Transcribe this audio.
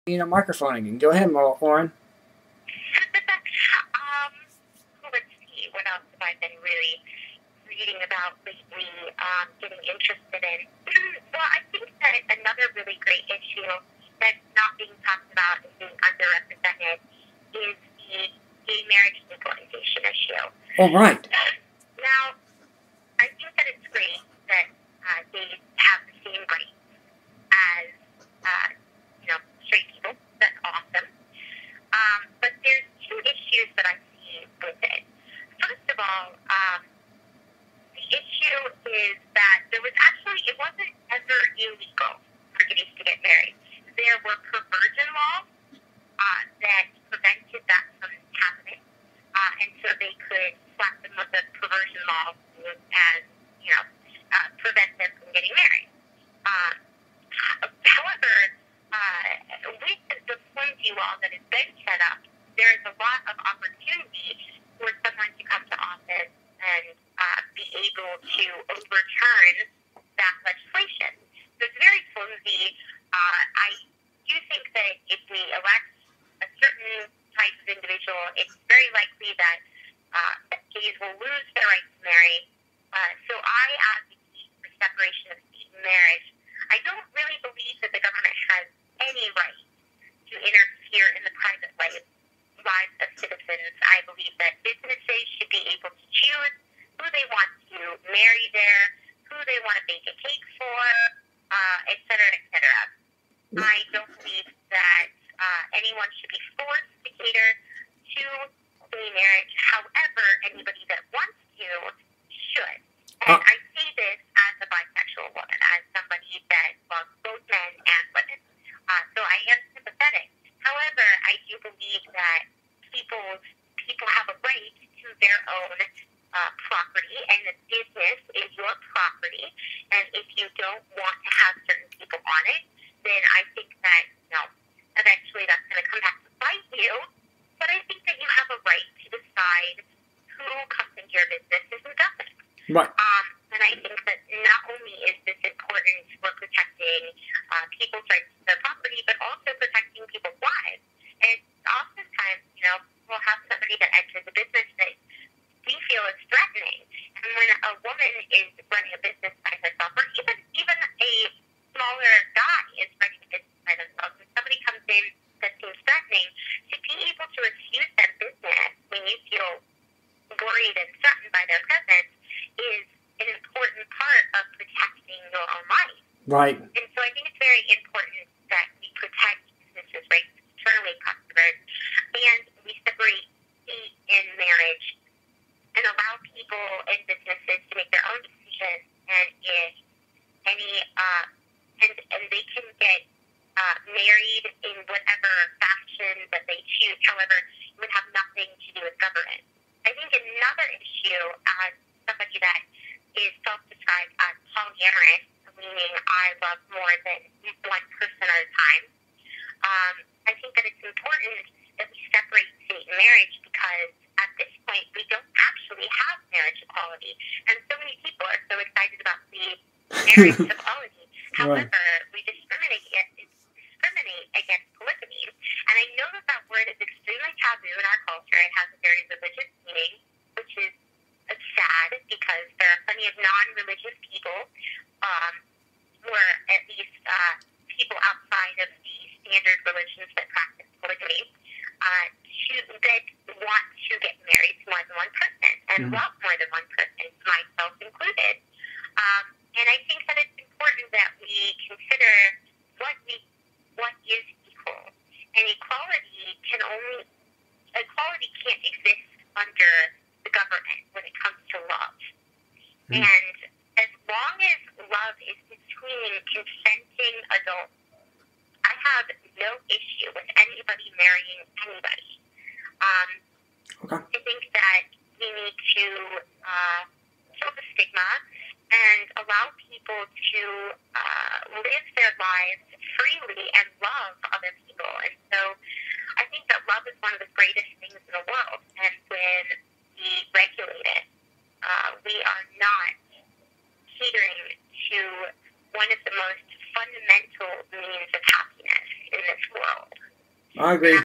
Microphoning. Go ahead, Lauren. Let's see, what else have I been really reading about lately, getting interested in? Well, I think that another really great issue that's not being talked about and being underrepresented is the gay marriage legalization issue. Oh, right. Now, I think that it's great that gays have the same rights as, straight people. That's awesome. But there's two issues that I see with it. First of all, the issue is that it wasn't ever illegal for gays to get married. There were perversion laws that prevented that from happening, and so they could slap them with a perversion law and, prevent them from getting married. However, with the flimsy law that has been set up, there is a lot of opportunity for someone to come to office and be able to overturn that legislation. So it's very flimsy. I do think that if we elect a certain type of individual, it's very likely that gays will lose their right to marry. So I advocate for separation of state and marriage. I don't really believe that the government has any right to interfere in the private lives of citizens. I believe that businesses should be able to choose who they want to marry there, who they want to bake a cake for, et cetera, et cetera. I don't believe that anyone should be forced to cater to gay marriage. However, anybody that wants to should. And I say this as a bisexual woman, as somebody that loves both men and women. So I am sympathetic. However, I do believe that people have a right to their own property, and the business is your property. And if you don't want to have certain people on it, then I think that, eventually that's going to come back to bite you. But I think that you have a right to decide who comes into your business and who doesn't. Right. And I think that not only is this important for protecting people's rights to their property, but also protecting people's lives. And oftentimes, we'll have somebody that enters a business that we feel is threatening. And when a woman is running a business by herself, or even a smaller guy is running a business by themselves, and somebody comes in that seems threatening, to be able to refuse them business when you feel worried and threatened by their presence is an important part of protecting your own life. Right. And so I think it's very important that we protect businesses' rights to terminate customers, and we separate state and marriage and allow people and businesses to make their own decisions, and if any and they can get married in whatever fashion that they choose. However, it would have nothing to do with government. I think another issue, as somebody that is self-described as polyamorous, meaning I love more than one person at a time, I think that it's important that we separate state and marriage, because at this point we don't actually have marriage equality. And so many people are so excited about the marriage equality. However, we discriminate against polygamy. And I know that word is extremely taboo in our culture. It has a very religious meaning, which is sad, because there are plenty of non-religious people, or at least people outside of the standard religions that practice polygamy, that want to get married to more than one person and love more than one person, myself included. And I think that it's important that we consider what is equal. And equality can't exist under the government when it comes to love. And as long as love is between consenting adults, I have no issue with anybody marrying anybody. Okay. I think that we need to kill the stigma and allow people to live their lives freely and love other people. And so I think that love is one of the greatest things in the world. And when we regulate it, we are not catering to one of the most fundamental means of happiness in this world. I agree.